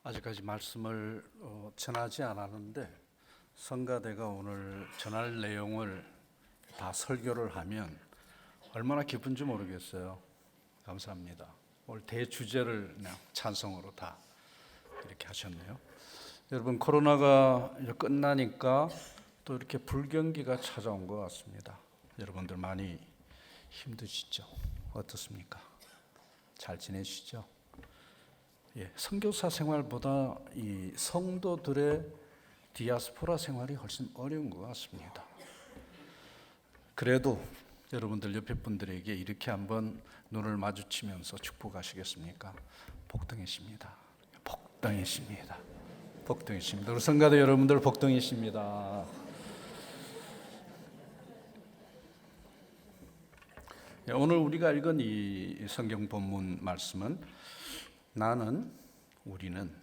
아직까지 말씀을 전하지 않았는데 성가대가 오늘 전할 내용을 다 설교를 하면 얼마나 기쁜지 모르겠어요. 감사합니다. 오늘 대주제를 그냥 찬송으로 다 이렇게 하셨네요. 여러분, 코로나가 이제 끝나니까 또 이렇게 불경기가 찾아온 것 같습니다. 여러분들 많이 힘드시죠? 어떻습니까? 잘 지내시죠? 선교사 생활보다 이 성도들의 디아스포라 생활이 훨씬 어려운 것 같습니다. 그래도 여러분들 옆에 분들에게 이렇게 한번 눈을 마주치면서 축복하시겠습니까? 복덩이십니다. 복덩이십니다. 복덩이십니다. 우리 성가대 여러분들 복덩이십니다. 오늘 우리가 읽은 이 성경 본문 말씀은 우리는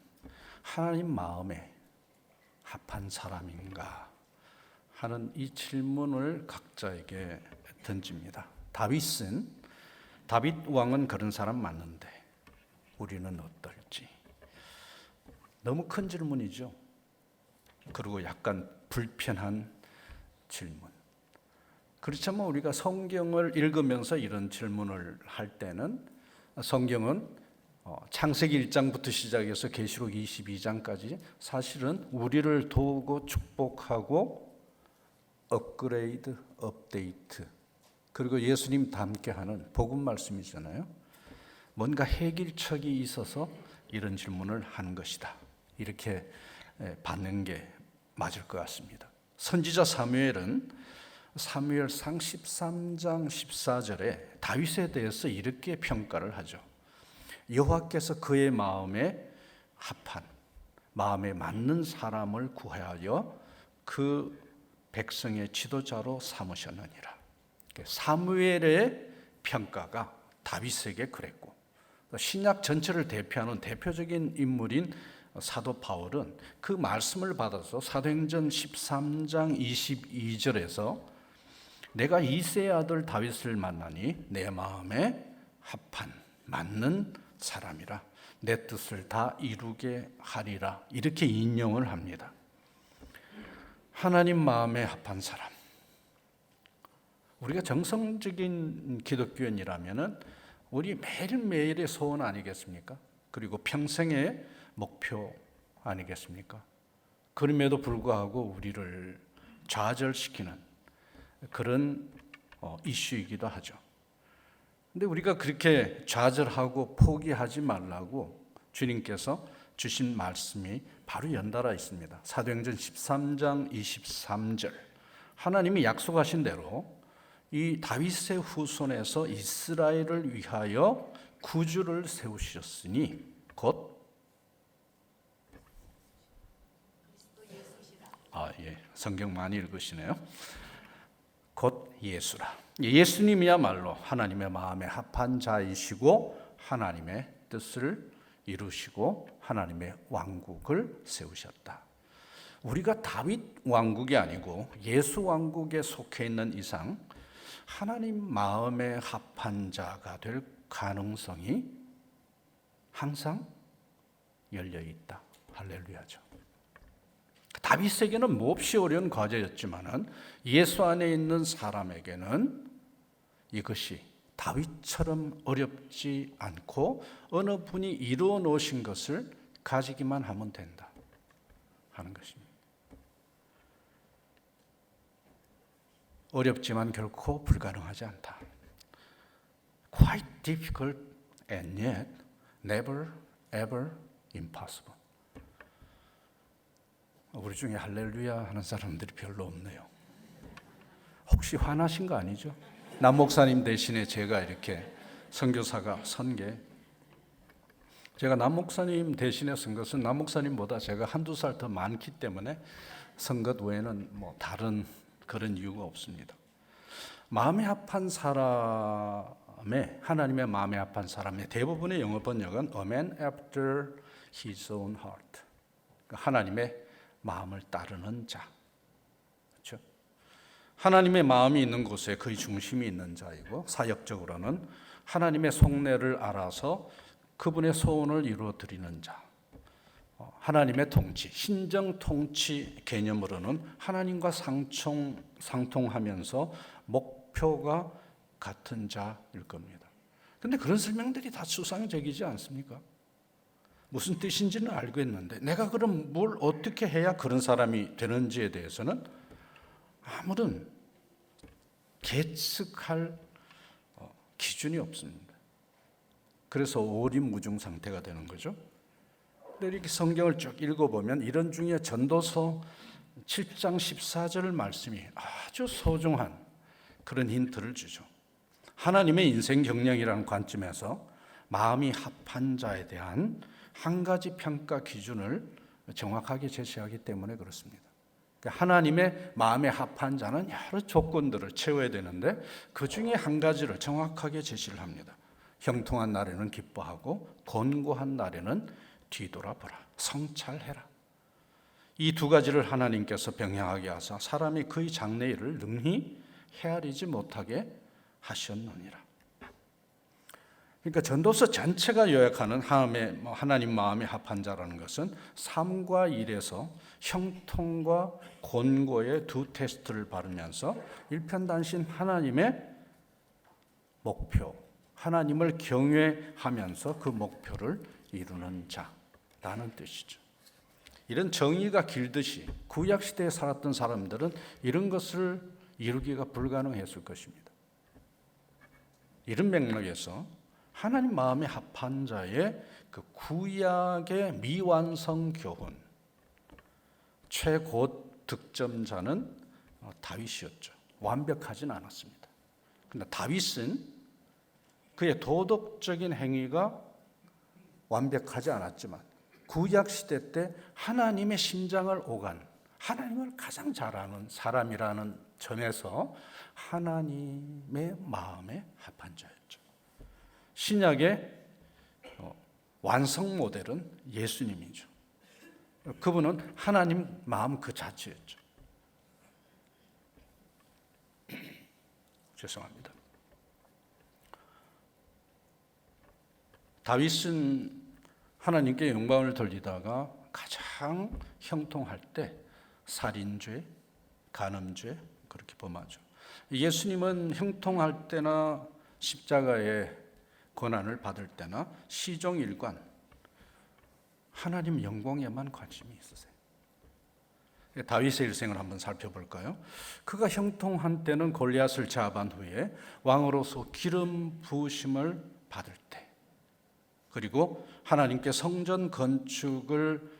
하나님 마음에 합한 사람인가 하는 이 질문을 각자에게 던집니다. 다윗 왕은 그런 사람 맞는데 우리는 어떨지. 너무 큰 질문이죠. 그리고 약간 불편한 질문. 그렇지만 우리가 성경을 읽으면서 이런 질문을 할 때는 성경은 창세기 1장부터 시작해서 계시록 22장까지 사실은 우리를 도우고 축복하고 업그레이드, 업데이트, 그리고 예수님 함께하는 복음 말씀이잖아요. 뭔가 해결책이 있어서 이런 질문을 하는 것이다. 이렇게 받는 게 맞을 것 같습니다. 선지자 사무엘상 13장 14절에 다윗에 대해서 이렇게 평가를 하죠. 여호와께서 그의 마음에 합한, 마음에 맞는 사람을 구하여 그 백성의 지도자로 삼으셨느니라. 사무엘의 평가가 다윗에게 그랬고, 신약 전체를 대표하는 대표적인 인물인 사도 바울은 그 말씀을 받아서 사도행전 13장 22절에서 내가 이새의 아들 다윗을 만나니 내 마음에 합한, 맞는 사람이라 내 뜻을 다 이루게 하리라, 이렇게 인용을 합니다. 하나님 마음에 합한 사람. 우리가 정성적인 기독교인이라면 우리 매일매일의 소원 아니겠습니까? 그리고 평생의 목표 아니겠습니까? 그럼에도 불구하고 우리를 좌절시키는 그런 이슈이기도 하죠. 근데 우리가 그렇게 좌절하고 포기하지 말라고 주님께서 주신 말씀이 바로 연달아 있습니다. 사도행전 13장 23절. 하나님이 약속하신 대로 이 다윗의 후손에서 이스라엘을 위하여 구주를 세우셨으니 곧 성경 많이 읽으시네요. 곧 예수라. 예수님이야말로 하나님의 마음에 합한 자이시고 하나님의 뜻을 이루시고 하나님의 왕국을 세우셨다. 우리가 다윗 왕국이 아니고 예수 왕국에 속해 있는 이상 하나님 마음에 합한 자가 될 가능성이 항상 열려 있다. 할렐루야죠. 다윗에게는 몹시 어려운 과제였지만 예수 안에 있는 사람에게는 이것이 다윗처럼 어렵지 않고 어느 분이 이루어 놓으신 것을 가지기만 하면 된다 하는 것입니다. 어렵지만 결코 불가능하지 않다. Quite difficult and yet never ever impossible. 우리 중에 할렐루야 하는 사람들이 별로 없네요. 혹시 화나신 거 아니죠? 남 목사님 대신에 제가 이렇게 선교사가 선 게, 제가 남 목사님 대신에 선 것은 남 목사님보다 제가 한두 살 더 많기 때문에 선 것 외에는 다른 그런 이유가 없습니다. 마음에 합한 사람의, 하나님의 마음에 합한 사람의 대부분의 영어 번역은 A man after his own heart. 하나님의 마음을 따르는 자. 그렇죠? 하나님의 마음이 있는 곳에 그의 중심이 있는 자이고, 사역적으로는 하나님의 속내를 알아서 그분의 소원을 이루어 드리는 자. 하나님의 통치, 신정 통치 개념으로는 하나님과 상통하면서 목표가 같은 자일 겁니다. 그런데 그런 설명들이 다 추상적이지 않습니까? 무슨 뜻인지는 알겠는데 내가 그럼 뭘 어떻게 해야 그런 사람이 되는지에 대해서는 아무런 계측할 기준이 없습니다. 그래서 오림무중 상태가 되는 거죠. 이렇게 성경을 쭉 읽어보면 이런 중에 전도서 7장 14절 말씀이 아주 소중한 그런 힌트를 주죠. 하나님의 인생 경영이라는 관점에서 마음이 합한 자에 대한 한 가지 평가 기준을 정확하게 제시하기 때문에 그렇습니다. 하나님의 마음에 합한 자는 여러 조건들을 채워야 되는데 그 중에 한 가지를 정확하게 제시를 합니다. 형통한 날에는 기뻐하고 곤고한 날에는 뒤돌아보라, 성찰해라. 이 두 가지를 하나님께서 병행하게 하사 사람이 그의 장래일을 능히 헤아리지 못하게 하셨느니라. 그러니까 전도서 전체가 요약하는 하나님 마음에 합한 자라는 것은 삶과 일에서 형통과 곤고의 두 테스트를 받으면서 일편단심 하나님의 목표, 하나님을 경외하면서 그 목표를 이루는 자라는 뜻이죠. 이런 정의가 길듯이 구약시대에 살았던 사람들은 이런 것을 이루기가 불가능했을 것입니다. 이런 맥락에서 하나님 마음에 합한 자의 그 구약의 미완성 교훈, 최고 득점자는 다윗이었죠. 완벽하진 않았습니다. 그러나 다윗은 그의 도덕적인 행위가 완벽하지 않았지만 구약 시대 때 하나님의 심장을 오간, 하나님을 가장 잘 아는 사람이라는 점에서 하나님의 마음에 합한 자였죠. 신약의 완성 모델은 예수님이죠. 그분은 하나님 마음 그 자체였죠. 죄송합니다. 다윗은 하나님께 영광을 돌리다가 가장 형통할 때 살인죄, 간음죄 그렇게 범하죠. 예수님은 형통할 때나 십자가의 고난을 받을 때나 시종일관 하나님 영광에만 관심이 있으세요. 다윗의 일생을 한번 살펴볼까요? 그가 형통한 때는 골리앗을 제압한 후에 왕으로서 기름 부으심을 받을 때, 그리고 하나님께 성전 건축을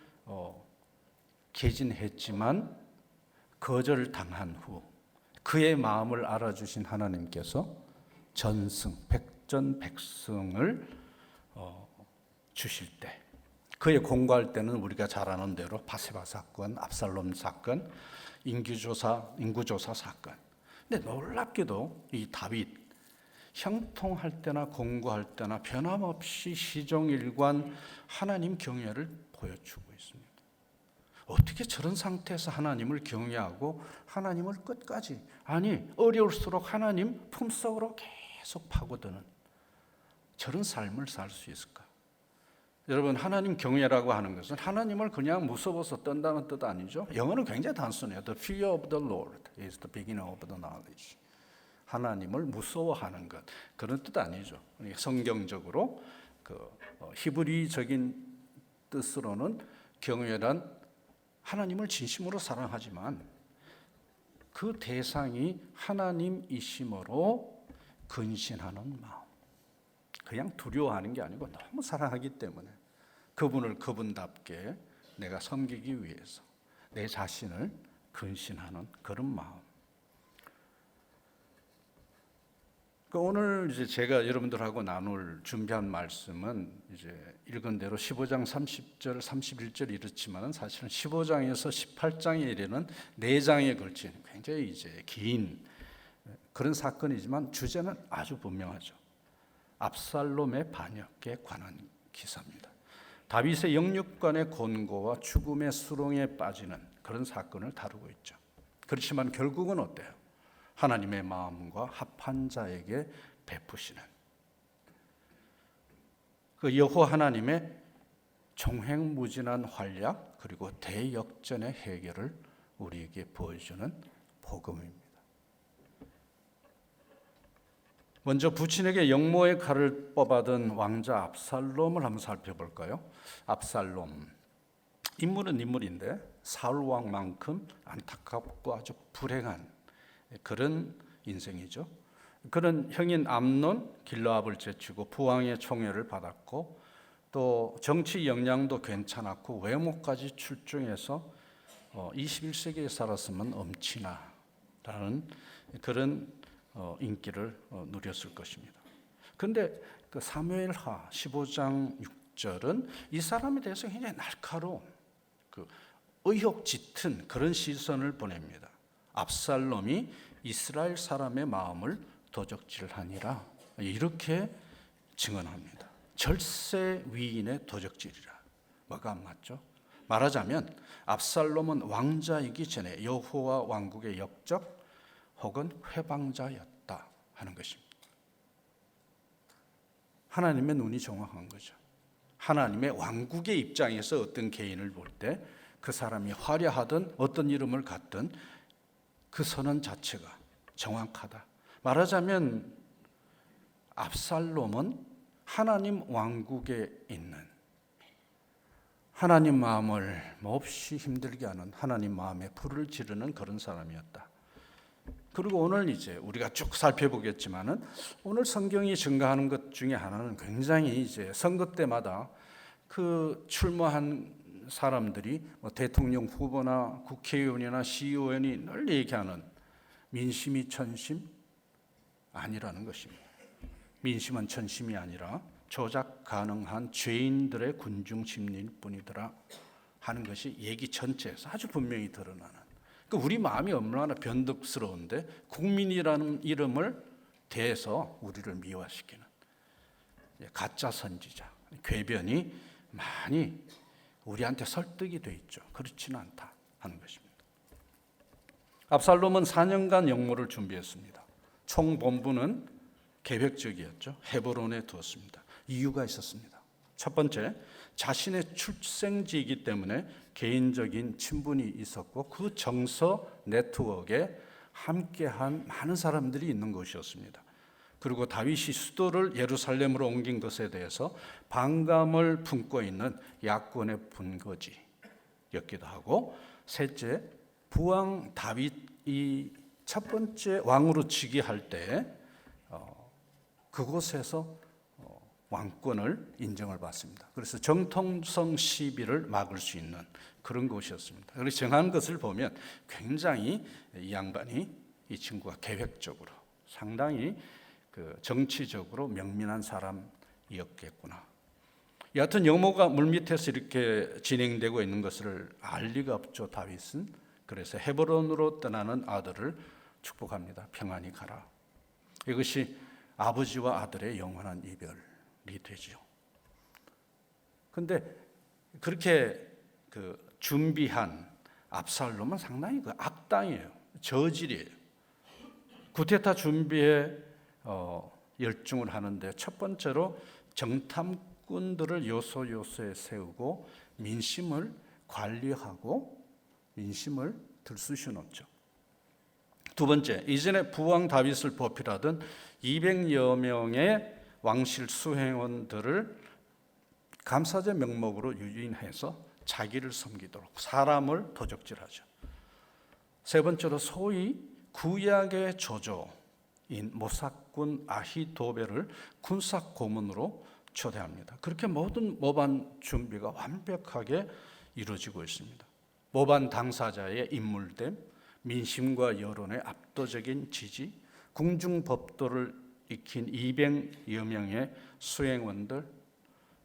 개진했지만 거절당한 후 그의 마음을 알아주신 하나님께서 전승, 백전백승을 주실 때, 그의 공고할 때는 우리가 잘 아는 대로 바세바 사건, 압살롬 사건, 인구조사 사건. 근데 놀랍게도 이 다윗 형통할 때나 공고할 때나 변함없이 시종일관 하나님 경외를 보여주고 있습니다. 어떻게 저런 상태에서 하나님을 경외하고 하나님을 끝까지, 아니 어려울수록 하나님 품속으로 계속 파고드는 저런 삶을 살 수 있을까? 여러분, 하나님 경외라고 하는 것은 하나님을 그냥 무서워서 떤다는 뜻 아니죠. 영어는 굉장히 단순해요. The fear of the Lord is the beginning of the knowledge. 하나님을 무서워하는 것, 그런 뜻 아니죠. 성경적으로 히브리적인 뜻으로는 경외란 하나님을 진심으로 사랑하지만 그 대상이 하나님이심으로 근신하는 마음. 그냥 두려워하는 게 아니고 너무 사랑하기 때문에 그분을 그분답게 내가 섬기기 위해서 내 자신을 근신하는 그런 마음. 오늘 이제 제가 여러분들하고 나눌 준비한 말씀은 이제 읽은 대로 15장 30절, 31절 이렇지만은 사실은 15장에서 18장에 이르는 4장에 걸친 굉장히 이제 긴 그런 사건이지만 주제는 아주 분명하죠. 압살롬의 반역에 관한 기사입니다. 다윗의 영육간의 곤고와 죽음의 수렁에 빠지는 그런 사건을 다루고 있죠. 그렇지만 결국은 어때요? 하나님의 마음과 합한 자에게 베푸시는 그 여호와 하나님의 종횡무진한 활약 그리고 대역전의 해결을 우리에게 보여주는 복음입니다. 먼저 부친에게 영모의 칼을 뽑아든 왕자 압살롬을 한번 살펴볼까요? 압살롬, 인물은 인물인데 사울 왕만큼 안타깝고 아주 불행한 그런 인생이죠. 그는 형인 암논, 길르압을 제치고 부왕의 총애를 받았고 또 정치 역량도 괜찮았고 외모까지 출중해서 21세기에 살았으면 엄친아라는 그런 인기를 누렸을 것입니다. 그런데 그 사무엘하 15장 6절은 이 사람에 대해서 굉장히 날카로운 의혹 짙은 그런 시선을 보냅니다. 압살롬이 이스라엘 사람의 마음을 도적질하니라 이렇게 증언합니다. 절세 위인의 도적질이라. 뭐가 안 맞죠? 말하자면 압살롬은 왕자이기 전에 여호와 왕국의 역적 혹은 회방자였다 하는 것입니다. 하나님의 눈이 정확한 거죠. 하나님의 왕국의 입장에서 어떤 개인을 볼 때 그 사람이 화려하든 어떤 이름을 갖든 그 선언 자체가 정확하다. 말하자면 압살롬은 하나님 왕국에 있는 하나님 마음을 몹시 힘들게 하는 하나님 마음에 불을 지르는 그런 사람이었다. 그리고 오늘 이제 우리가 쭉 살펴보겠지만은 오늘 성경이 증가하는 것 중에 하나는 굉장히 이제 선거 때마다 그 출마한 사람들이 대통령 후보나 국회의원이나 시의원이 늘 얘기하는 민심이 천심 아니라는 것입니다. 민심은 천심이 아니라 조작 가능한 죄인들의 군중 심리일 뿐이더라 하는 것이 얘기 전체에서 아주 분명히 드러나는. 그러니까 우리 마음이 얼마나 변덕스러운데 국민이라는 이름을 대해서 우리를 미화시키는 가짜 선지자, 궤변이 많이 우리한테 설득이 돼 있죠. 그렇지는 않다 하는 것입니다. 압살롬은 4년간 영모를 준비했습니다. 총본부는 계획적이었죠. 헤브론에 두었습니다. 이유가 있었습니다. 첫 번째, 자신의 출생지이기 때문에 개인적인 친분이 있었고 그 정서 네트워크에 함께한 많은 사람들이 있는 것이었습니다. 그리고 다윗이 수도를 예루살렘으로 옮긴 것에 대해서 반감을 품고 있는 야권의 분거지였기도 하고, 셋째, 부왕 다윗이 첫 번째 왕으로 즉위할 때 그곳에서 왕권을 인정을 받습니다. 그래서 정통성 시비를 막을 수 있는 그런 곳이었습니다. 그래서 정한 것을 보면 굉장히 이 양반이, 이 친구가 계획적으로 상당히 정치적으로 명민한 사람이었겠구나. 여하튼 영모가 물밑에서 이렇게 진행되고 있는 것을 알 리가 없죠, 다윗은. 그래서 헤브론으로 떠나는 아들을 축복합니다. 평안히 가라. 이것이 아버지와 아들의 영원한 이별이 되죠. 그런데 그렇게 준비한 압살롬은 상당히 악당이에요. 저질이에요. 구테타 준비에 열중을 하는데 첫 번째로 정탐꾼들을 요소요소에 세우고 민심을 관리하고 민심을 들쑤셔놓죠. 두 번째, 이전에 부왕 다윗을 보필하던 200여 명의 왕실 수행원들을 감사제 명목으로 유인해서 자기를 섬기도록 사람을 도적질하죠. 세 번째로 소위 구약의 조조인 모사꾼 아히도벨을 군사 고문으로 초대합니다. 그렇게 모든 모반 준비가 완벽하게 이루어지고 있습니다. 모반 당사자의 인물됨, 민심과 여론의 압도적인 지지, 궁중법도를 익힌 200여 명의 수행원들,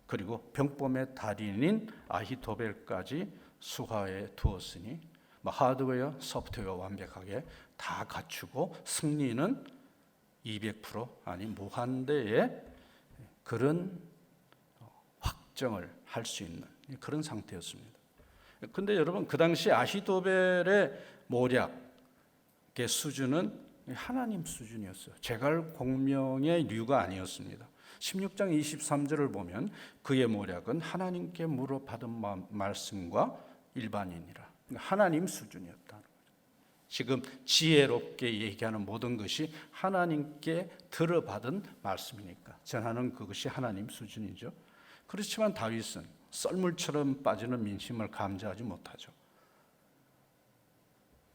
그리고 병범의 달인인 아히도벨까지 수하에 두었으니 하드웨어, 소프트웨어 완벽하게 다 갖추고 승리는 200% 아니 무한대의 그런 확정을 할 수 있는 그런 상태였습니다. 그런데 여러분, 그 당시 아히도벨의 모략의 수준은 하나님 수준이었어요. 제갈공명의 류가 아니었습니다. 16장 23절을 보면 그의 모략은 하나님께 물어받은 말씀과 일반인이라. 하나님 수준이었다. 지금 지혜롭게 얘기하는 모든 것이 하나님께 들어받은 말씀이니까 전하는 그것이 하나님 수준이죠. 그렇지만 다윗은 썰물처럼 빠지는 민심을 감지하지 못하죠.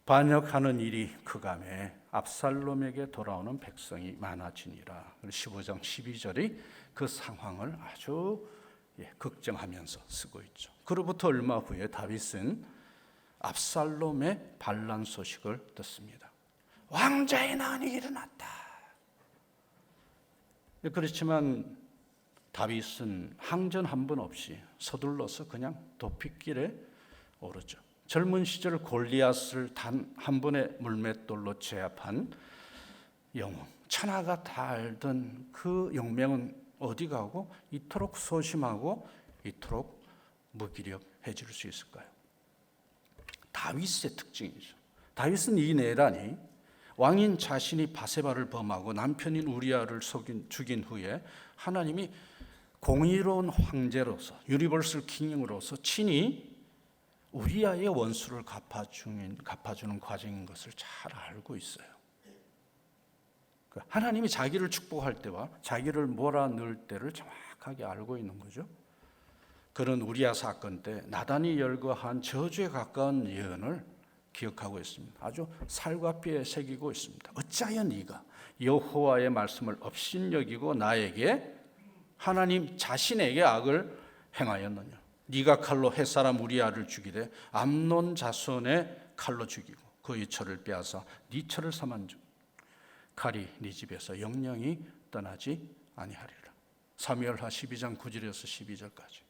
반역하는 일이 크감에 압살롬에게 돌아오는 백성이 많아지니라. 15장 12절이 그 상황을 아주 걱정하면서 쓰고 있죠. 그로부터 얼마 후에 다윗은 압살롬의 반란 소식을 듣습니다. 왕자의 난이 일어났다. 그렇지만 다윗은 항전 한 번 없이 서둘러서 그냥 도피길에 오르죠. 젊은 시절 골리앗을 단 한 번의 물맷돌로 제압한 영웅, 천하가 다 알던 그 용맹은 어디 가고 이토록 소심하고 이토록 무기력해질 수 있을까요? 다윗의 특징이죠. 다윗은 이 내란이 왕인 자신이 바세바를 범하고 남편인 우리아를 죽인 후에 하나님이 공의로운 황제로서 유니버설 킹으로서 친히 우리아의 원수를 갚아주는 과정인 것을 잘 알고 있어요. 하나님이 자기를 축복할 때와 자기를 몰아넣을 때를 정확하게 알고 있는 거죠. 그런 우리아 사건 때 나단이 열거한 저주에 가까운 예언을 기억하고 있습니다. 아주 살과 뼈에 새기고 있습니다. 어찌하여 네가 여호와의 말씀을 업신여기고 나에게 하나님 자신에게 악을 행하였느냐. 네가 칼로 햇사람 우리아를 죽이되 암논 자손의 칼로 죽이고 그의 철을 빼앗아 네 철을 삼은즉 칼이 네 집에서 영영이 떠나지 아니하리라. 사무엘하 12장 9절에서 12절까지.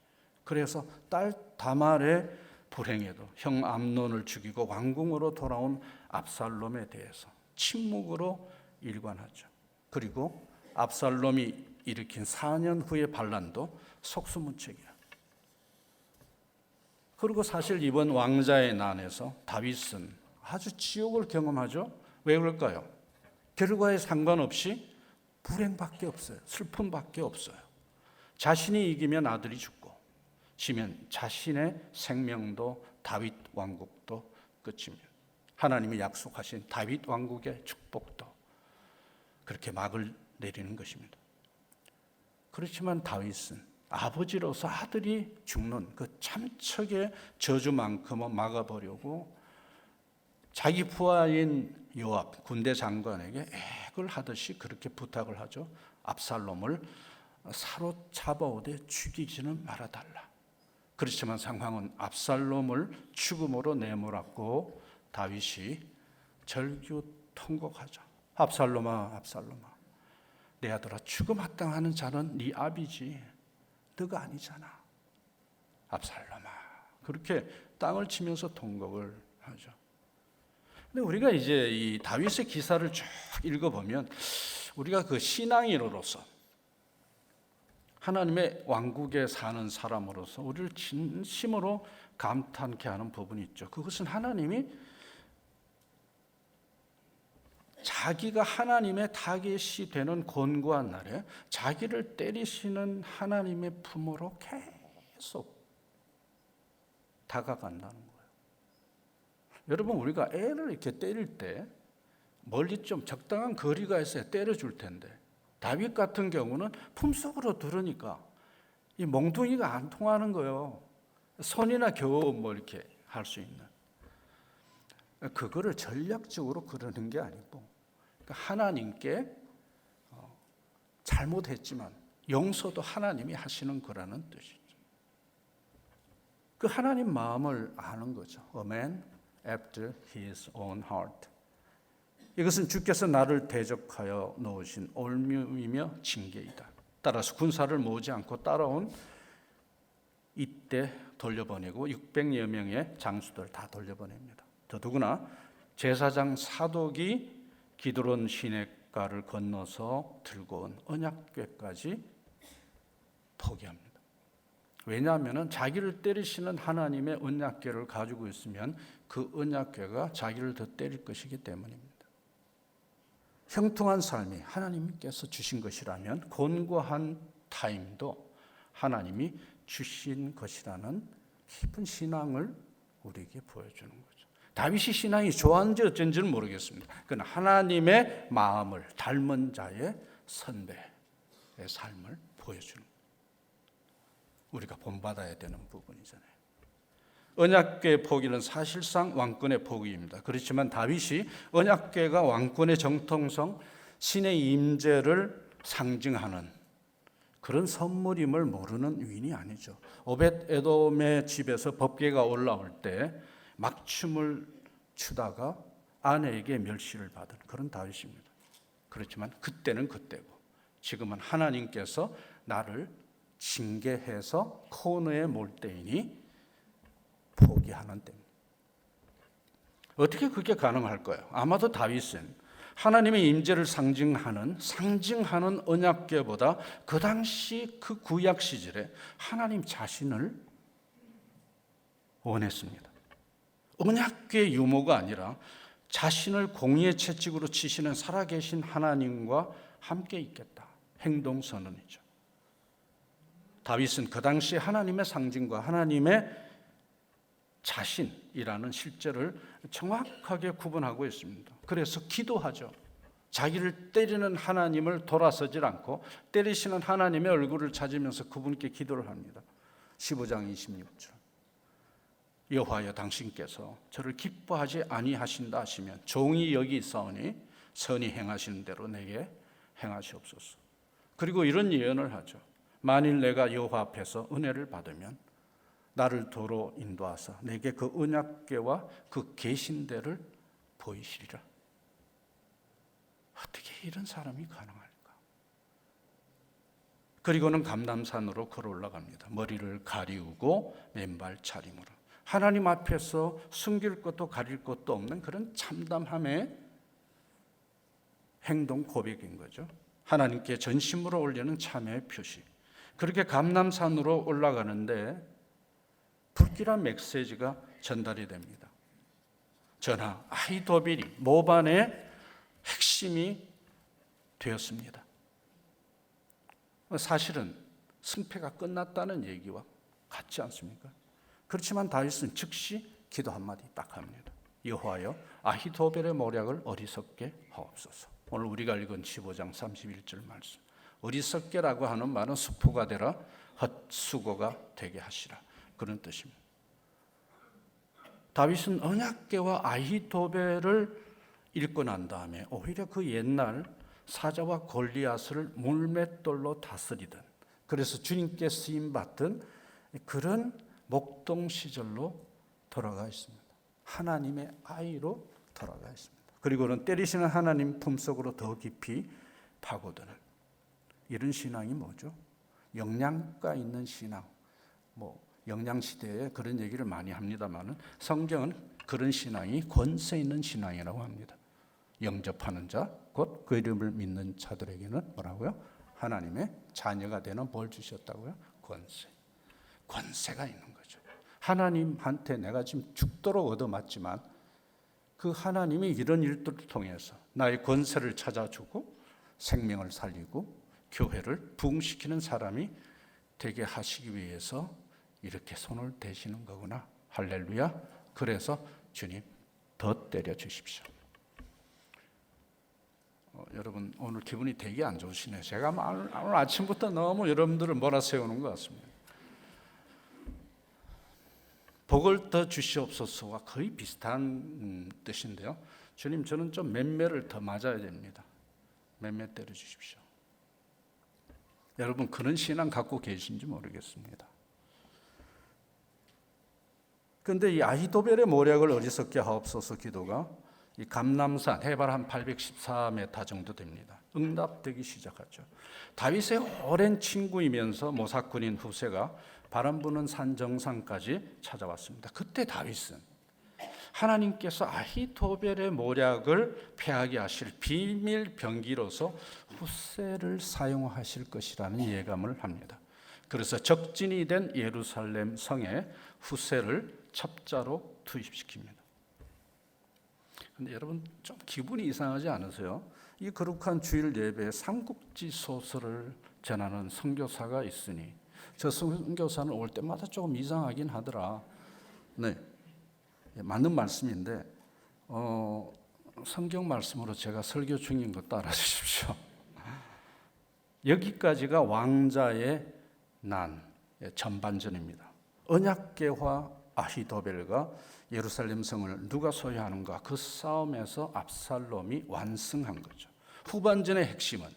그래서 딸 다말의 불행에도 형 암논을 죽이고 왕궁으로 돌아온 압살롬에 대해서 침묵으로 일관하죠. 그리고 압살롬이 일으킨 4년 후의 반란도 속수무책이야. 그리고 사실 이번 왕자의 난에서 다윗은 아주 지옥을 경험하죠. 왜 그럴까요? 결과에 상관없이 불행밖에 없어요. 슬픔밖에 없어요. 자신이 이기면 아들이 죽고 지면 자신의 생명도 다윗 왕국도 끝입니다. 하나님이 약속하신 다윗 왕국의 축복도 그렇게 막을 내리는 것입니다. 그렇지만 다윗은 아버지로서 아들이 죽는 그 참척의 저주만큼은 막아보려고 자기 부하인 요압 군대 장관에게 액을 하듯이 그렇게 부탁을 하죠. 압살롬을 사로잡아오되 죽이지는 말아달라. 그렇지만 상황은 압살롬을 죽음으로 내몰았고 다윗이 절규 통곡하죠. 압살롬아, 압살롬아, 내 아들아, 죽음 마땅하는 자는 네 아비지 너가 아니잖아. 압살롬아, 그렇게 땅을 치면서 통곡을 하죠. 근데 우리가 이제 이 다윗의 기사를 쭉 읽어보면 우리가 그 신앙인으로서 하나님의 왕국에 사는 사람으로서 우리를 진심으로 감탄케 하는 부분이 있죠. 그것은 하나님이 자기가 하나님의 타겟이 되는 곤고한 날에 자기를 때리시는 하나님의 품으로 계속 다가간다는 거예요. 여러분, 우리가 애를 이렇게 때릴 때 멀리 좀 적당한 거리가 있어야 때려줄 텐데 다윗 같은 경우는 품속으로 들으니까 이 몽둥이가 안 통하는 거예요. 손이나 겨우 뭐 이렇게 할 수 있는. 그거를 전략적으로 그러는 게 아니고 하나님께 잘못했지만 용서도 하나님이 하시는 거라는 뜻이죠. 그 하나님 마음을 아는 거죠. A man after his own heart. 이것은 주께서 나를 대적하여 놓으신 올무이며 징계이다. 따라서 군사를 모으지 않고 따라온 이때 돌려보내고 600여 명의 장수들 다 돌려보냅니다. 더더구나 제사장 사독이 기드론 시냇가를 건너서 들고 온 언약궤까지 포기합니다. 왜냐하면 자기를 때리시는 하나님의 언약궤를 가지고 있으면 그 언약궤가 자기를 더 때릴 것이기 때문입니다. 형통한 삶이 하나님께서 주신 것이라면 곤고한 타임도 하나님이 주신 것이라는 깊은 신앙을 우리에게 보여주는 거죠. 다윗이 신앙이 좋았는지 어쩐지는 모르겠습니다. 그러나 하나님의 마음을 닮은 자의 선배의 삶을 보여주는 거예요. 우리가 본받아야 되는 부분이잖아요. 언약궤의 포기는 사실상 왕권의 포기입니다. 그렇지만 다윗이 언약궤가 왕권의 정통성, 신의 임재를 상징하는 그런 선물임을 모르는 위인이 아니죠. 오벳 에돔의 집에서 법궤가 올라올 때 막춤을 추다가 아내에게 멸시를 받은 그런 다윗입니다. 그렇지만 그때는 그때고 지금은 하나님께서 나를 징계해서 코너에 몰 때이니 포기하는 때입니다. 어떻게 그게 가능할까요? 아마도 다윗은 하나님의 임재를 상징하는 언약궤보다 그 당시 그 구약 시절에 하나님 자신을 원했습니다. 언약궤의 유모가 아니라 자신을 공의의 채찍으로 치시는 살아계신 하나님과 함께 있겠다. 행동선언이죠. 다윗은 그 당시 하나님의 상징과 하나님의 자신이라는 실제를 정확하게 구분하고 있습니다. 그래서 기도하죠. 자기를 때리는 하나님을 돌아서질 않고 때리시는 하나님의 얼굴을 찾으면서 그분께 기도를 합니다. 15장 26절. 여호와여 당신께서 저를 기뻐하지 아니하신다 하시면 종이 여기 있사오니 선히 행하시는 대로 내게 행하시옵소서. 그리고 이런 예언을 하죠. 만일 내가 여호와 앞에서 은혜를 받으면 나를 도로 인도하사 내게 그 언약궤와 그 계신대를 보이시리라. 어떻게 이런 사람이 가능할까? 그리고는 감람산으로 걸어 올라갑니다. 머리를 가리우고 맨발 차림으로 하나님 앞에서 숨길 것도 가릴 것도 없는 그런 참담함의 행동 고백인 거죠. 하나님께 전심으로 올리는 참회의 표시. 그렇게 감람산으로 올라가는데 불길한 메시지가 전달이 됩니다. 전하, 아히도벨이 모반의 핵심이 되었습니다. 사실은 승패가 끝났다는 얘기와 같지 않습니까? 그렇지만 다윗은 즉시 기도 한마디 딱 합니다. 여호와여 아히도벨의 모략을 어리석게 하옵소서. 오늘 우리가 읽은 15장 31절 말씀. 어리석게라고 하는 말은 수포가 되라 헛수고가 되게 하시라. 그런 뜻입니다. 다윗은 언약궤와 아히도벨을 읽고 난 다음에 오히려 그 옛날 사자와 골리앗을 물맷돌로 다스리던, 그래서 주님께 쓰임받던 그런 목동 시절로 돌아가 있습니다. 하나님의 아이로 돌아가 있습니다. 그리고는 때리시는 하나님 품속으로 더 깊이 파고드는 이런 신앙이 뭐죠? 영양가 있는 신앙. 영양시대에 그런 얘기를 많이 합니다만 성경은 그런 신앙이 권세 있는 신앙이라고 합니다. 영접하는 자, 곧 그 이름을 믿는 자들에게는 뭐라고요? 하나님의 자녀가 되는 볼 주셨다고요? 권세가 있는 거죠. 하나님한테 내가 지금 죽도록 얻어맞지만 그 하나님이 이런 일들을 통해서 나의 권세를 찾아주고 생명을 살리고 교회를 부흥시키는 사람이 되게 하시기 위해서 이렇게 손을 대시는 거구나. 할렐루야. 그래서 주님 더 때려 주십시오. 여러분 오늘 기분이 되게 안 좋으시네요. 제가 오늘 아침부터 너무 여러분들을 몰아세우는 것 같습니다. 복을 더 주시옵소서와 거의 비슷한 뜻인데요. 주님 저는 좀 맴매를 더 맞아야 됩니다. 맴매 때려 주십시오. 여러분 그런 신앙 갖고 계신지 모르겠습니다. 그런데 이 아히도벨의 모략을 어리석게 하옵소서 기도가 이 감람산 해발 한 814m 정도 됩니다. 응답되기 시작하죠. 다윗의 오랜 친구이면서 모사꾼인 후세가 바람 부는 산 정상까지 찾아왔습니다. 그때 다윗은 하나님께서 아히도벨의 모략을 패하게 하실 비밀 병기로서 후세를 사용하실 것이라는 예감을 합니다. 그래서 적진이 된 예루살렘 성에 후세를 첩자로 투입시킵니다. 근데 여러분 좀 기분이 이상하지 않으세요? 이 거룩한 주일 예배에 삼국지 소설을 전하는 선교사가 있으니 저 선교사는 올 때마다 조금 이상하긴 하더라. 네, 맞는 말씀인데 성경 말씀으로 제가 설교 중인 거 따라주십시오. 여기까지가 왕자의 난 전반전입니다. 언약궤와 아히도벨과 예루살렘 성을 누가 소유하는가, 그 싸움에서 압살롬이 완승한 거죠. 후반전의 핵심은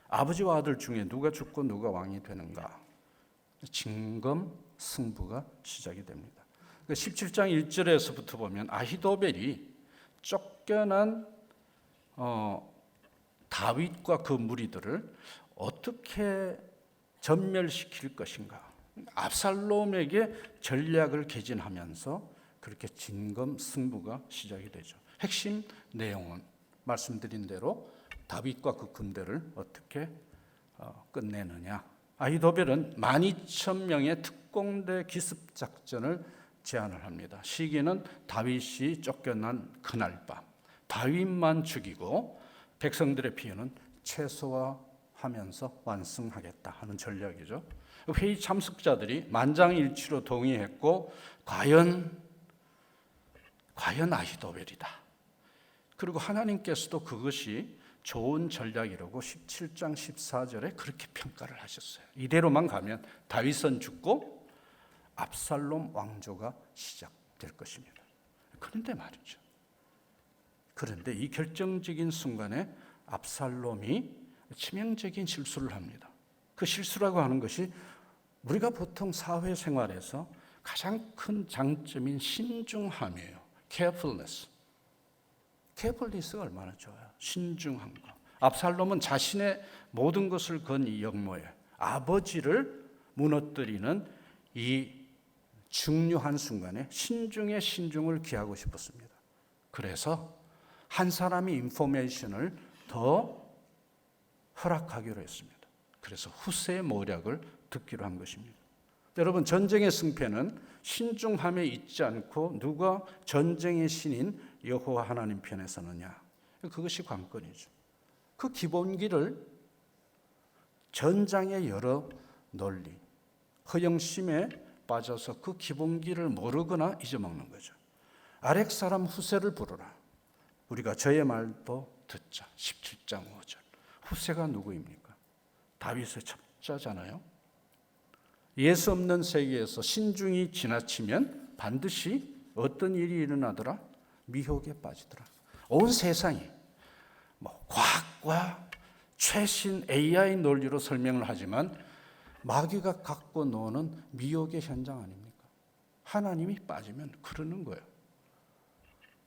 아버지와 아들 중에 누가 죽고 누가 왕이 되는가, 진검 승부가 시작이 됩니다. 17장 1절에서부터 보면 아히도벨이 쫓겨난 다윗과 그 무리들을 어떻게 전멸시킬 것인가, 압살롬에게 전략을 개진하면서 그렇게 진검승부가 시작이 되죠. 핵심 내용은 말씀드린 대로 다윗과 그 군대를 어떻게 끝내느냐. 아히도벨은 12,000명의 특공대 기습작전을 제안을 합니다. 시기는 다윗이 쫓겨난 그날 밤, 다윗만 죽이고 백성들의 피해는 최소화하면서 완승하겠다 하는 전략이죠. 회의 참석자들이 만장일치로 동의했고 과연 아히도벨이다. 그리고 하나님께서도 그것이 좋은 전략이라고 17장 14절에 그렇게 평가를 하셨어요. 이대로만 가면 다윗은 죽고 압살롬 왕조가 시작될 것입니다. 그런데 말이죠. 그런데 이 결정적인 순간에 압살롬이 치명적인 실수를 합니다. 그 실수라고 하는 것이 우리가 보통 사회생활에서 가장 큰 장점인 신중함이에요. carefulness가 얼마나 좋아요. 신중한 거. 압살롬은 자신의 모든 것을 건 이 역모에 아버지를 무너뜨리는 이 중요한 순간에 신중의 신중을 기하고 싶었습니다. 그래서 한 사람이 인포메이션을 더 허락하기로 했습니다. 그래서 후세의 모략을 듣기로 한 것입니다. 여러분, 전쟁의 승패는 신중함에 있지 않고 누가 전쟁의 신인 여호와 하나님 편에 서느냐, 그것이 관건이죠. 그 기본기를 전장의 여러 논리, 허영심에 빠져서 그 기본기를 모르거나 잊어먹는 거죠. 아렉 사람 후세를 부르라. 우리가 저의 말도 듣자. 17장 5절. 후세가 누구입니까? 다윗의 첩자잖아요. 예수 없는 세계에서 신중이 지나치면 반드시 어떤 일이 일어나더라? 미혹에 빠지더라. 온 세상이 과학과 최신 AI 논리로 설명을 하지만 마귀가 갖고 노는 미혹의 현장 아닙니까? 하나님이 빠지면 그러는 거예요.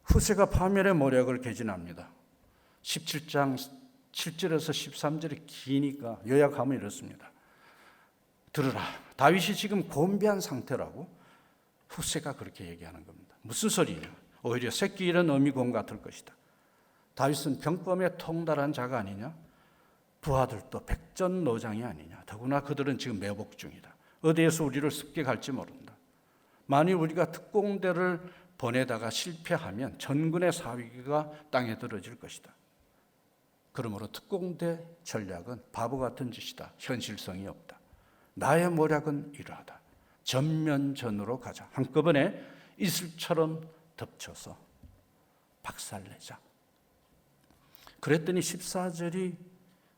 후세가 파멸의 모략을 개진합니다. 17장 7절에서 13절이 기니까 요약하면 이렇습니다. 들으라. 다윗이 지금 곤비한 상태라고 후세가 그렇게 얘기하는 겁니다. 무슨 소리냐? 오히려 새끼 잃은 어미곰 같을 것이다. 다윗은 병검에 통달한 자가 아니냐? 부하들도 백전노장이 아니냐? 더구나 그들은 지금 매복 중이다. 어디에서 우리를 습격할지 모른다. 만일 우리가 특공대를 보내다가 실패하면 전군의 사위가 땅에 떨어질 것이다. 그러므로 특공대 전략은 바보 같은 짓이다. 현실성이 없다. 나의 모략은 이러하다. 전면전으로 가자. 한꺼번에 이슬처럼 덮쳐서 박살내자. 그랬더니 14절이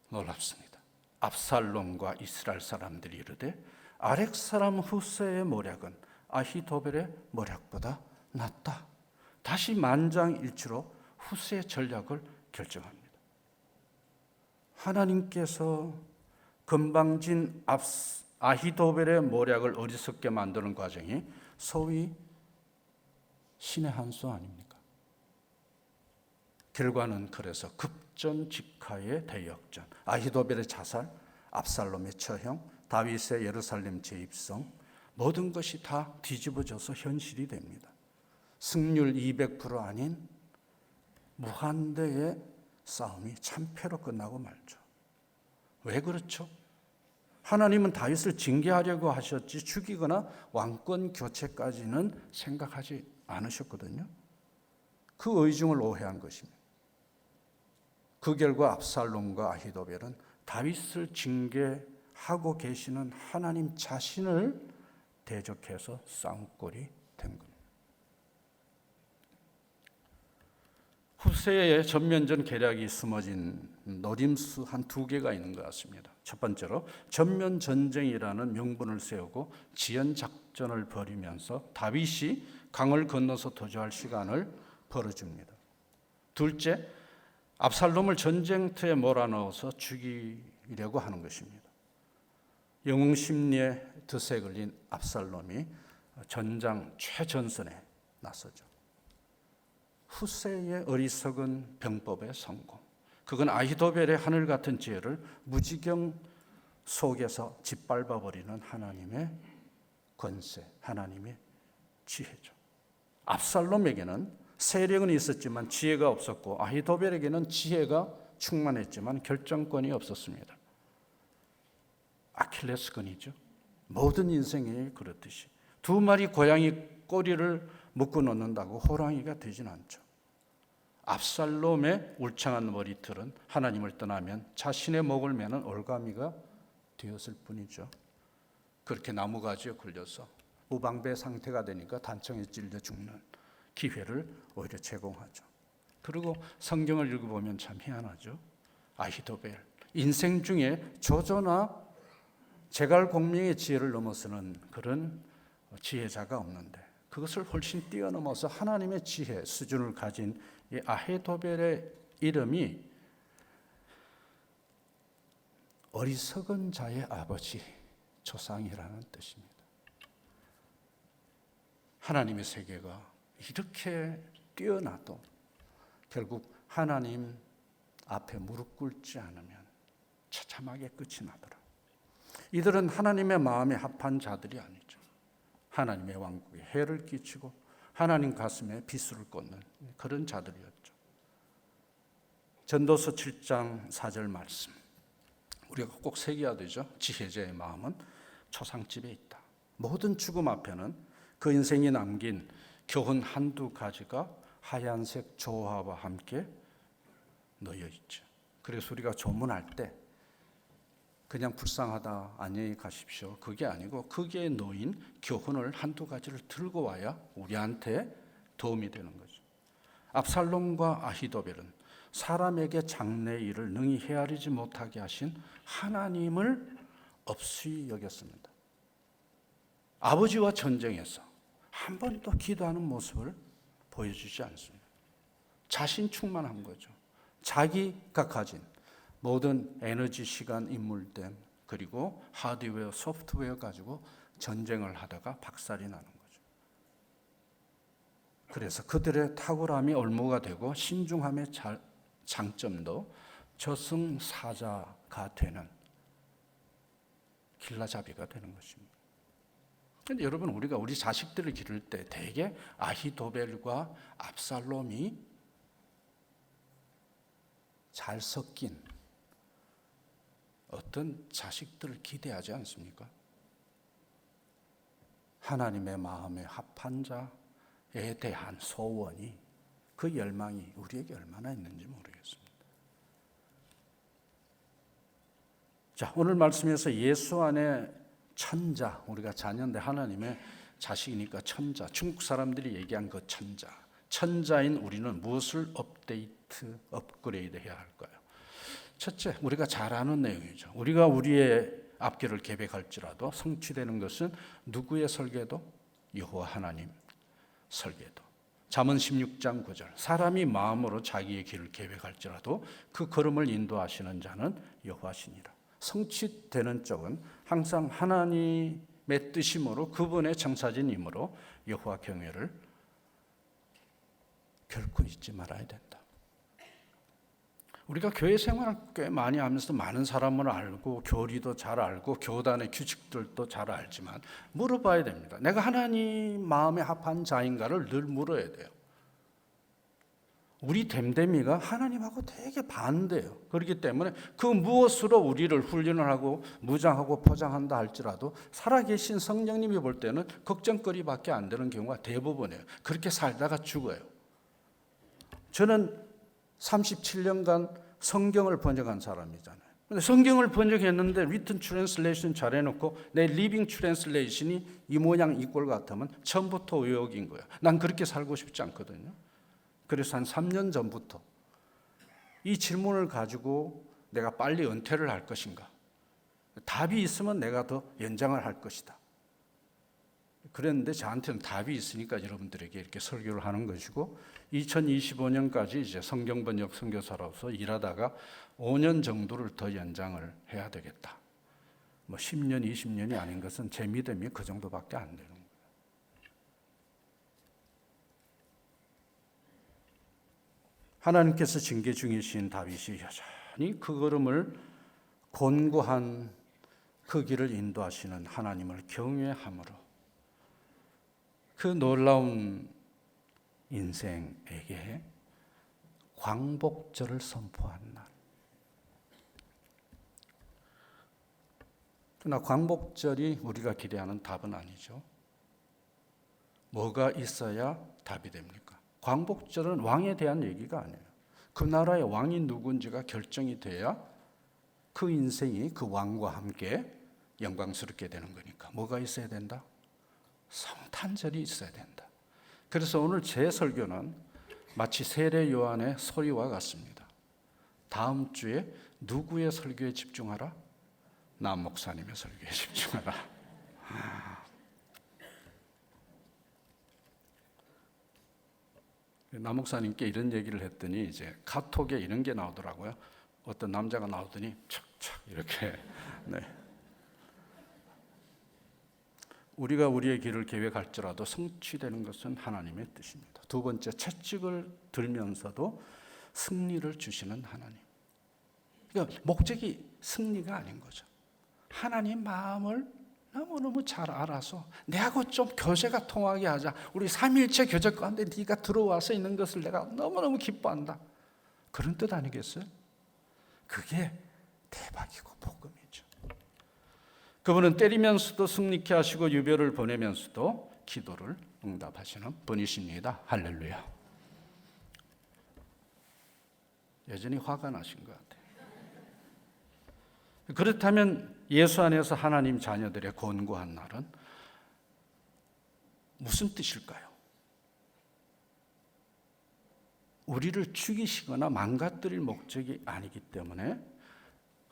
놀랍습니다. 압살롬과 이스라엘 사람들이 이르되 아렉 사람 후세의 모략은 아히도벨의 모략보다 낫다. 다시 만장일치로 후세의 전략을 결정합니다. 하나님께서 건방진 아히도벨의 모략을 어리석게 만드는 과정이 소위 신의 한 수 아닙니까? 결과는 그래서 급전직하의 대역전, 아히도벨의 자살, 압살롬의 처형, 다윗의 예루살렘 재입성, 모든 것이 다 뒤집어져서 현실이 됩니다. 승률 200% 아닌 무한대의 싸움이 참패로 끝나고 말죠. 왜 그렇죠? 하나님은 다윗을 징계하려고 하셨지 죽이거나 왕권 교체까지는 생각하지 않으셨거든요. 그 의중을 오해한 것입니다. 그 결과 압살롬과 아히도벨은 다윗을 징계하고 계시는 하나님 자신을 대적해서 싸움꼴이 된 겁니다. 후세의 전면전 계략이 숨어진 노림수 한 두 개가 있는 것 같습니다. 첫 번째로 전면 전쟁이라는 명분을 세우고 지연 작전을 벌이면서 다윗이 강을 건너서 도주할 시간을 벌어줍니다. 둘째, 압살롬을 전쟁터에 몰아넣어서 죽이려고 하는 것입니다. 영웅 심리에 드세 걸린 압살롬이 전장 최전선에 나서죠. 후세의 어리석은 병법의 성공, 그건 아히도벨의 하늘 같은 지혜를 무지경 속에서 짓밟아버리는 하나님의 권세, 하나님의 지혜죠. 압살롬에게는 세력은 있었지만 지혜가 없었고, 아히도벨에게는 지혜가 충만했지만 결정권이 없었습니다. 아킬레스건이죠. 모든 인생이 그렇듯이 두 마리 고양이 꼬리를 묶어 놓는다고 호랑이가 되진 않죠. 압살롬의 울창한 머리털은 하나님을 떠나면 자신의 목을 매는 올가미가 되었을 뿐이죠. 그렇게 나무가지에 굴려서 무방비 상태가 되니까 단청에 찔려 죽는 기회를 오히려 제공하죠. 그리고 성경을 읽어보면 참 희한하죠. 아히도벨, 인생 중에 조조나 제갈공명의 지혜를 넘어서는 그런 지혜자가 없는데, 그것을 훨씬 뛰어넘어서 하나님의 지혜 수준을 가진 이 아히도벨의 이름이 어리석은 자의 아버지, 조상이라는 뜻입니다. 하나님의 세계가 이렇게 뛰어나도 결국 하나님 앞에 무릎 꿇지 않으면 처참하게 끝이 나더라. 이들은 하나님의 마음에 합한 자들이 아니죠. 하나님의 왕국에 해를 끼치고 하나님 가슴에 비수를 꽂는 그런 자들이었죠. 전도서 7장 4절 말씀, 우리가 꼭 새겨야 되죠. 지혜자의 마음은 초상집에 있다. 모든 죽음 앞에는 그 인생이 남긴 교훈 한두 가지가 하얀색 조화와 함께 놓여 있죠. 그래서 우리가 조문할 때 그냥 불쌍하다, 안녕히 가십시오, 그게 아니고 거기에 놓인 교훈을 한두 가지를 들고 와야 우리한테 도움이 되는 거죠. 압살롬과 아히도벨은 사람에게 장래의 일을 능히 헤아리지 못하게 하신 하나님을 업수히 여겼습니다. 아버지와 전쟁에서 한 번도 기도하는 모습을 보여주지 않습니다. 자신 충만한 거죠. 자기가 가진 모든 에너지, 시간, 인물됨, 그리고 하드웨어, 소프트웨어 가지고 전쟁을 하다가 박살이 나는 거죠. 그래서 그들의 탁월함이 올무가 되고 신중함의 장점도 저승사자가 되는 길라잡이가 되는 것입니다. 그런데 여러분, 우리가 우리 자식들을 기를 때 대개 아히도벨과 압살롬이 잘 섞인 어떤 자식들을 기대하지 않습니까? 하나님의 마음에 합한 자에 대한 소원이, 그 열망이 우리에게 얼마나 있는지 모르겠습니다. 자, 오늘 말씀에서 예수 안에 천자, 우리가 자녀인데 하나님의 자식이니까 천자, 중국 사람들이 얘기한 그 천자인 우리는 무엇을 업그레이드 해야 할까요? 첫째, 우리가 잘 아는 내용이죠. 우리가 우리의 앞길을 계획할지라도 성취되는 것은 누구의 설계도? 여호와 하나님 설계도. 잠언 16장 9절, 사람이 마음으로 자기의 길을 계획할지라도 그 걸음을 인도하시는 자는 여호와시니라. 성취되는 쪽은 항상 하나님의 뜻이므로, 그분의 청사진이므로 여호와 경외를 결코 잊지 말아야 된다. 우리가 교회 생활을 꽤 많이 하면서 많은 사람을 알고 교리도 잘 알고 교단의 규칙들도 잘 알지만 물어봐야 됩니다. 내가 하나님 마음에 합한 자인가를 늘 물어야 돼요. 우리 됨됨이가 하나님하고 되게 반대예요. 그렇기 때문에 그 무엇으로 우리를 훈련을 하고 무장하고 포장한다 할지라도 살아계신 성령님이 볼 때는 걱정거리밖에 안 되는 경우가 대부분이에요. 그렇게 살다가 죽어요. 저는 37년간 성경을 번역한 사람이잖아요. 근데 성경을 번역했는데 리튼 트랜슬레이션 잘 해놓고 내 리빙 트랜슬레이션이 이 모양 이 꼴 같으면 처음부터 의혹인 거야. 난 그렇게 살고 싶지 않거든요. 그래서 한 3년 전부터 이 질문을 가지고 내가 빨리 은퇴를 할 것인가, 답이 있으면 내가 더 연장을 할 것이다. 그랬는데 저한테는 답이 있으니까 여러분들에게 이렇게 설교를 하는 것이고, 2025년까지 이제 성경 번역 선교사로서 일하다가 5년 정도를 더 연장을 해야 되겠다. 뭐 10년, 20년이 아닌 것은 제 믿음이 그 정도밖에 안 되는 거예요. 하나님께서 징계 중이신 다윗이 여전히 그 걸음을 곤고한 그 길을 인도하시는 하나님을 경외함으로 그 놀라운 인생에게 광복절을 선포한 날. 그러나 광복절이 우리가 기대하는 답은 아니죠. 뭐가 있어야 답이 됩니까? 광복절은 왕에 대한 얘기가 아니에요. 그 나라의 왕이 누군지가 결정이 돼야 그 인생이 그 왕과 함께 영광스럽게 되는 거니까 뭐가 있어야 된다? 성탄절이 있어야 된다. 그래서 오늘 제 설교는 마치 세례 요한의 소리와 같습니다. 다음 주에 누구의 설교에 집중하라? 남 목사님의 설교에 집중하라. 남 목사님께 이런 얘기를 했더니 이제 카톡에 이런 게 나오더라고요. 어떤 남자가 나오더니 척척 이렇게 네. 우리가 우리의 길을 계획할지라도 성취되는 것은 하나님의 뜻입니다. 두 번째, 채찍을 들면서도 승리를 주시는 하나님. 그러니까 목적이 승리가 아닌 거죠. 하나님 마음을 너무너무 잘 알아서 내하고 좀 교제가 통하게 하자. 우리 삼일체 교제 가운데 네가 들어와서 있는 것을 내가 너무너무 기뻐한다. 그런 뜻 아니겠어요? 그게 대박이고 복음이죠. 그분은 때리면서도 승리케 하시고 유별을 보내면서도 기도를 응답하시는 분이십니다. 할렐루야. 여전히 화가 나신 것 같아요. 그렇다면 예수 안에서 하나님 자녀들의 권고한 날은 무슨 뜻일까요? 우리를 죽이시거나 망가뜨릴 목적이 아니기 때문에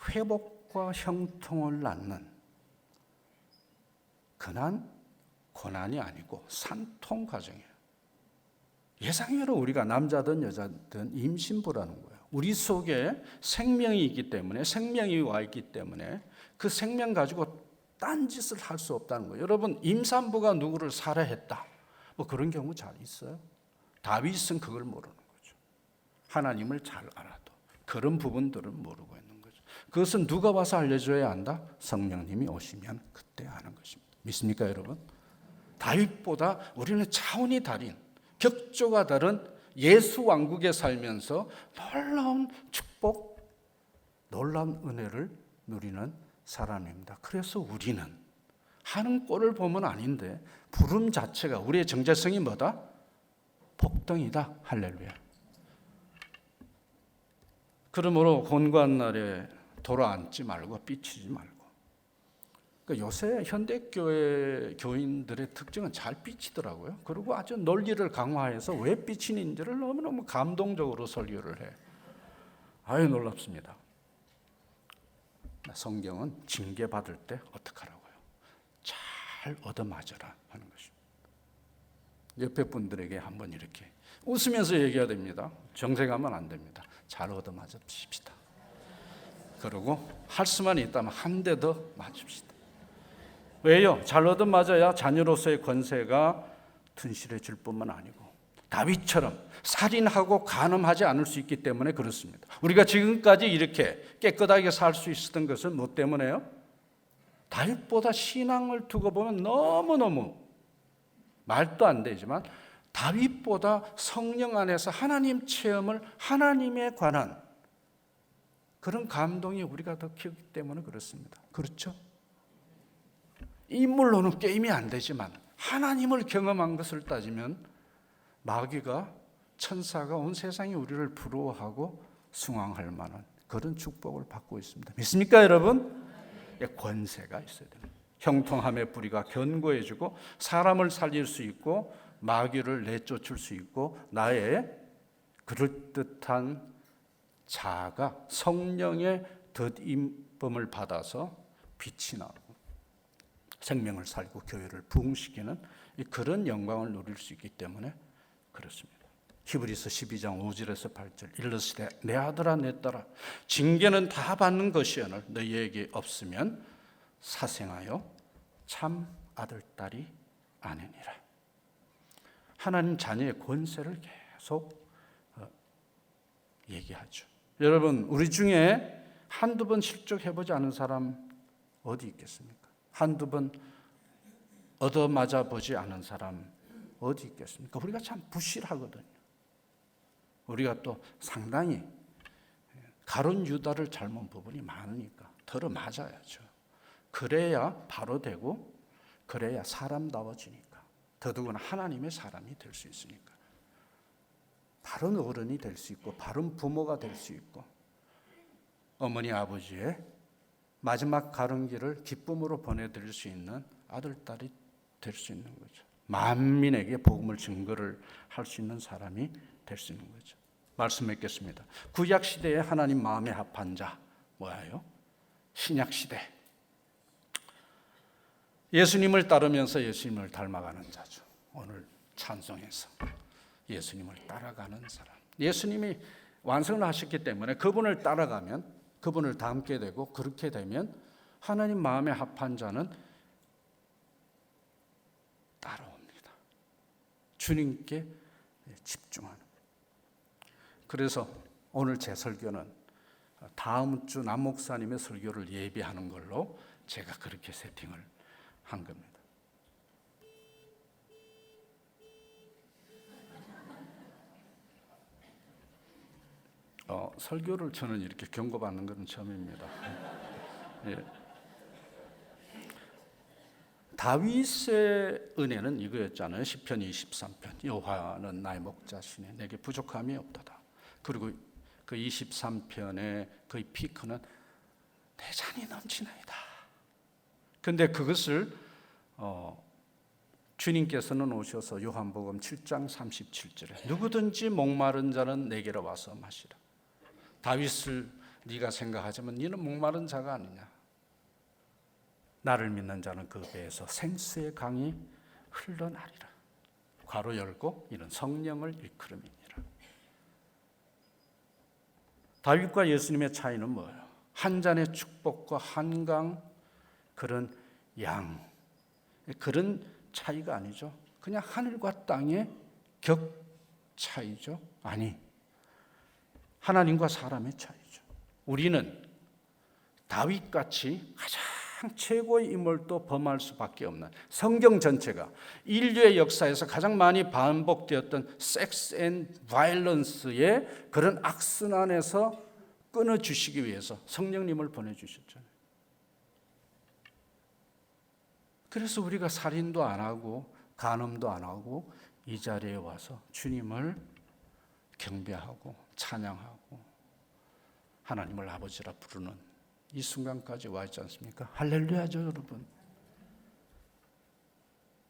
회복과 형통을 낳는 근한 고난이 아니고 산통 과정이에요. 예상외로 우리가 남자든 여자든 임신부라는 거예요. 우리 속에 생명이 있기 때문에, 생명이 와 있기 때문에 그 생명 가지고 딴짓을 할 수 없다는 거예요. 여러분, 임산부가 누구를 살해했다, 뭐 그런 경우 잘 있어요. 다윗은 그걸 모르는 거죠. 하나님을 잘 알아도 그런 부분들은 모르고 있는 거죠. 그것은 누가 와서 알려줘야 한다? 성령님이 오시면 그때 아는 것입니다. 믿습니까, 여러분? 다윗보다 우리는 차원이 다른, 격조가 다른 예수 왕국에 살면서 놀라운 축복, 놀라운 은혜를 누리는 사람입니다. 그래서 우리는 하는 꼴을 보면 아닌데 부름 자체가 우리의 정체성이 뭐다? 복덩이다. 할렐루야. 그러므로 곤고한 날에 돌아앉지 말고 삐치지 말고. 그러니까 요새 현대교회 교인들의 특징은 잘 삐치더라고요. 그리고 아주 논리를 강화해서 왜 삐치는지를 너무너무 감동적으로 설교를 해. 아유, 놀랍습니다. 성경은 징계받을 때 어떡하라고요? 잘 얻어맞아라 하는 것입니다. 옆에 분들에게 한번 이렇게 웃으면서 얘기해야 됩니다. 정색하면 안 됩니다. 잘 얻어맞아 주십시다. 그리고 할 수만 있다면 한 대 더 맞읍시다. 왜요? 잘 얻어맞아야 자녀로서의 권세가 튼실해질 뿐만 아니고 다윗처럼 살인하고 간음하지 않을 수 있기 때문에 그렇습니다. 우리가 지금까지 이렇게 깨끗하게 살 수 있었던 것은 뭐 때문에요? 다윗보다 신앙을 두고 보면 너무너무 말도 안 되지만 다윗보다 성령 안에서 하나님 체험을, 하나님에 관한 그런 감동이 우리가 더 크기 때문에 그렇습니다. 그렇죠? 인물로는 게임이 안 되지만 하나님을 경험한 것을 따지면 마귀가, 천사가 온 세상이 우리를 부러워하고 숭앙할 만한 그런 축복을 받고 있습니다. 믿습니까, 여러분? 권세가 있어야 됩니다. 형통함의 뿌리가 견고해지고 사람을 살릴 수 있고 마귀를 내쫓을 수 있고 나의 그럴듯한 자아가 성령의 덧임쁨을 받아서 빛이 나고 생명을 살고 교회를 부흥시키는 그런 영광을 누릴 수 있기 때문에 그렇습니다. 히브리서 12장 5절에서 8절 일러스되 내 아들아 내 딸아 징계는 다 받는 것이오늘 너희에게 없으면 사생하여 참 아들 딸이 아니니라. 하나님 자녀의 권세를 계속 얘기하죠. 여러분 우리 중에 한두 번 실족해보지 않은 사람 어디 있겠습니까? 한두 번 얻어맞아 보지 않은 사람 어디 있겠습니까? 우리가 참 부실하거든요. 우리가 또 상당히 가룟 유다를 잘못 부분이 많으니까 들어맞아야죠. 그래야 바로 되고 그래야 사람다워지니까 더더구나 하나님의 사람이 될 수 있으니까 바른 어른이 될 수 있고 바른 부모가 될 수 있고 어머니 아버지의 마지막 가는 길을 기쁨으로 보내드릴 수 있는 아들 딸이 될 수 있는 거죠. 만민에게 복음을 증거를 할 수 있는 사람이 될 수 있는 거죠. 말씀 맺겠습니다. 구약 시대에 하나님 마음에 합한 자 뭐예요? 신약 시대 예수님을 따르면서 예수님을 닮아가는 자죠. 오늘 찬송에서 예수님을 따라가는 사람. 예수님이 완성을 하셨기 때문에 그분을 따라가면 그분을 닮게 되고 그렇게 되면 하나님 마음에 합한 자는 따라옵니다. 주님께 집중하는. 그래서 오늘 제 설교는 다음 주 남 목사님의 설교를 예비하는 걸로 제가 그렇게 세팅을 한 겁니다. 설교를 저는 이렇게 경고받는 것은 처음입니다. 예. 다윗의 은혜는 이거였잖아요. 시편 23편 여호와는 나의 목자시네 내게 부족함이 없도다. 그리고 그 23편의 그 피크는 내 잔이 넘치나이다. 그런데 그것을 주님께서는 오셔서 요한복음 7장 37절에 누구든지 목마른 자는 내게로 와서 마시라. 다윗을 네가 생각하자면 너는 목마른 자가 아니냐. 나를 믿는 자는 그 배에서 생수의 강이 흘러나리라. 괄호 열고 이는 성령을 일컬음이니라. 다윗과 예수님의 차이는 뭐예요? 한 잔의 축복과 한강 그런 양 그런 차이가 아니죠. 그냥 하늘과 땅의 격 차이죠. 아니 하나님과 사람의 차이죠. 우리는 다윗같이 가장 최고의 인물도 범할 수밖에 없는 성경 전체가 인류의 역사에서 가장 많이 반복되었던 섹스 앤 바이런스의 그런 악순환에서 끊어주시기 위해서 성령님을 보내주셨잖아요. 그래서 우리가 살인도 안 하고 간음도 안 하고 이 자리에 와서 주님을 경배하고 찬양하고 하나님을 아버지라 부르는 이 순간까지 와 있지 않습니까? 할렐루야죠, 여러분.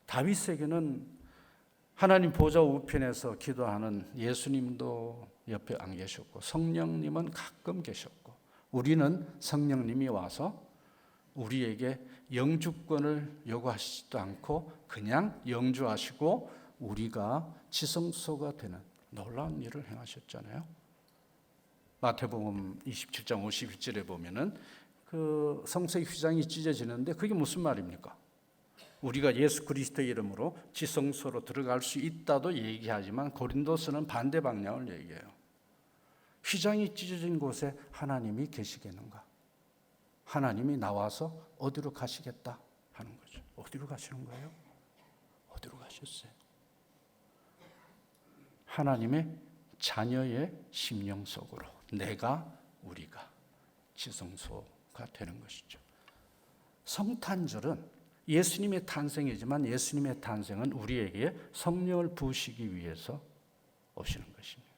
다윗에게는 하나님 보좌 우편에서 기도하는 예수님도 옆에 안 계셨고 성령님은 가끔 계셨고 우리는 성령님이 와서 우리에게 영주권을 요구하시지도 않고 그냥 영주하시고 우리가 지성소가 되는 놀라운 일을 행하셨잖아요. 마태복음 27장 51절에 보면은 그 성소의 휘장이 찢어지는데 그게 무슨 말입니까? 우리가 예수 그리스도의 이름으로 지성소로 들어갈 수 있다도 얘기하지만 고린도서는 반대 방향을 얘기해요. 휘장이 찢어진 곳에 하나님이 계시겠는가? 하나님이 나와서 어디로 가시겠다 하는 거죠. 어디로 가시는 거예요? 어디로 가셨어요? 하나님의 자녀의 심령 속으로 내가 우리가 지성소가 되는 것이죠. 성탄절은 예수님의 탄생이지만 예수님의 탄생은 우리에게 성령을 부으시기 위해서 오시는 것입니다.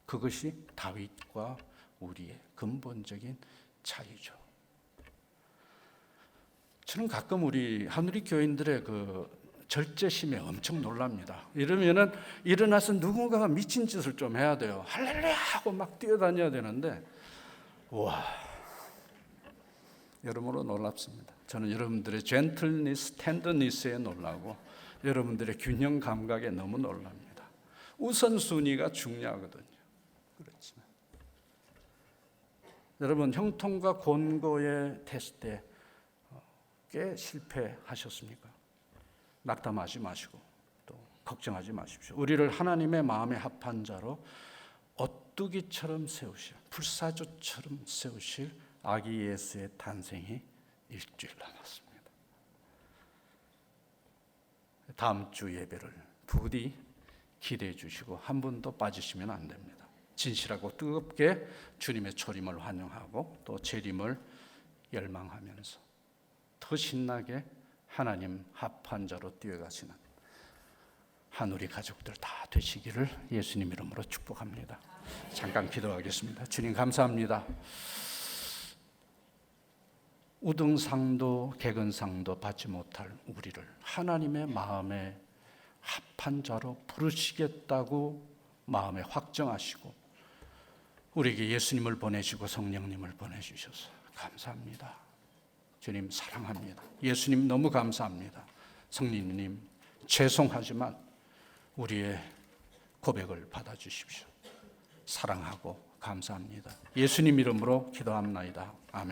그것이 다윗과 우리의 근본적인 차이죠. 저는 가끔 우리 한우리 교인들의 그 절제심에 엄청 놀랍니다. 이러면은 일어나서 누군가가 미친 짓을 좀 해야 돼요. 할렐루야 하고 막 뛰어다녀야 되는데, 와, 여러모로 놀랍습니다. 저는 여러분들의 젠틀니스, 텐더니스에 놀라고 여러분들의 균형 감각에 너무 놀랍니다. 우선순위가 중요하거든요. 그렇지만 여러분, 형통과 권고의 테스트에 꽤 실패하셨습니까? 낙담하지 마시고 또 걱정하지 마십시오. 우리를 하나님의 마음에 합한 자로 오뚜기처럼 세우실, 불사조처럼 세우실 아기 예수의 탄생이 일주일 남았습니다. 다음 주 예배를 부디 기대해 주시고 한 분도 빠지시면 안 됩니다. 진실하고 뜨겁게 주님의 초림을 환영하고 또 재림을 열망하면서 더 신나게 하나님 합한 자로 뛰어가시는 한우리 가족들 다 되시기를 예수님 이름으로 축복합니다. 잠깐 기도하겠습니다. 주님 감사합니다. 우등상도 개근상도 받지 못할 우리를 하나님의 마음에 합한 자로 부르시겠다고 마음에 확정하시고 우리에게 예수님을 보내시고 성령님을 보내주셔서 감사합니다. 주님 사랑합니다. 예수님 너무 감사합니다. 성령님 죄송하지만 우리의 고백을 받아주십시오. 사랑하고 감사합니다. 예수님 이름으로 기도합니다. 아멘.